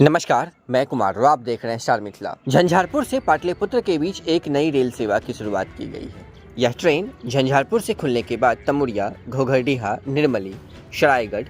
नमस्कार, मैं कुमार और आप देख रहे हैं स्टार मिथिला। झंझारपुर से पाटलिपुत्र के बीच एक नई रेल सेवा की शुरुआत की गई है। यह ट्रेन झंझारपुर से खुलने के बाद तमुरिया, घोघरडीहा, निर्मली, सरायगढ़,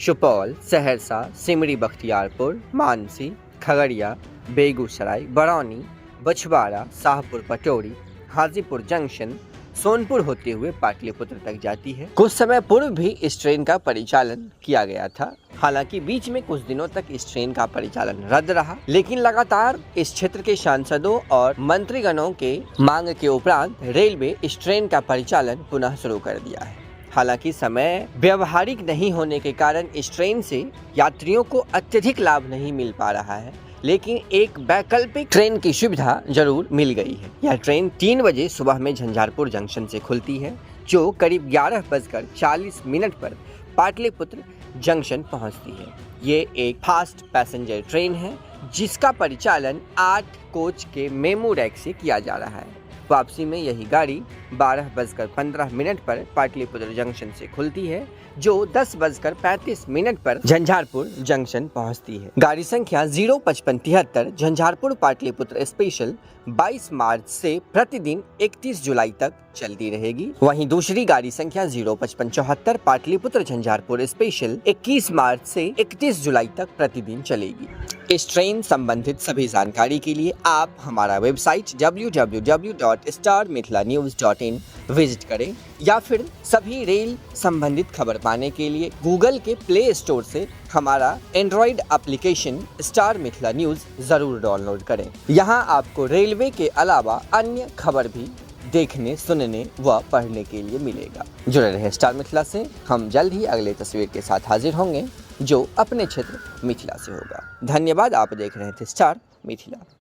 सुपौल, सहरसा, सिमरी, बख्तियारपुर, मानसी, खगड़िया, बेगूसराय, बरौनी, बछवाड़ा, शाहपुर पटौड़ी, हाजीपुर जंक्शन, सोनपुर होते हुए पाटलिपुत्र तक जाती है। कुछ समय पूर्व भी इस ट्रेन का परिचालन किया गया था। हालांकि बीच में कुछ दिनों तक इस ट्रेन का परिचालन रद्द रहा, लेकिन लगातार इस क्षेत्र के सांसदों और मंत्रीगणों के मांग के उपरांत रेलवे इस ट्रेन का परिचालन पुनः शुरू कर दिया है। हालांकि समय व्यवहारिक नहीं होने के कारण इस ट्रेन से यात्रियों को अत्यधिक लाभ नहीं मिल पा रहा है, लेकिन एक वैकल्पिक ट्रेन की सुविधा जरूर मिल गई है। यह ट्रेन 3 बजे सुबह में झंझारपुर जंक्शन से खुलती है, जो करीब 11:40 पर पाटलिपुत्र जंक्शन पहुंचती है। ये एक फास्ट पैसेंजर ट्रेन है, जिसका परिचालन 8 कोच के मेमू रैक से किया जा रहा है। वापसी में यही गाड़ी 12:15 पर पाटलिपुत्र जंक्शन से खुलती है, जो 10:35 पर झंझारपुर जंक्शन पहुंचती है। गाड़ी संख्या 05573 झंझारपुर पाटलिपुत्र स्पेशल 22 मार्च से प्रतिदिन 31 जुलाई तक चलती रहेगी। वहीं दूसरी गाड़ी संख्या 05574 पाटलिपुत्र झंझारपुर स्पेशल 21 मार्च से 31 जुलाई तक प्रतिदिन चलेगी। इस ट्रेन संबंधित सभी जानकारी के लिए आप हमारा वेबसाइट www.starmithilanews.in विजिट करें, या फिर सभी रेल संबंधित खबर पाने के लिए गूगल के प्ले स्टोर से हमारा Android application star Mithila news ज़रूर डाउनलोड करें। यहाँ आपको रेलवे के अलावा अन्य खबर भी देखने, सुनने व पढ़ने के लिए मिलेगा। जुड़े रहे स्टार मिथिला से। हम जल्द ही अगले तस्वीर के साथ हाजिर होंगे, जो अपने क्षेत्र मिथिला से होगा। धन्यवाद। आप देख रहे थे स्टार मिथिला।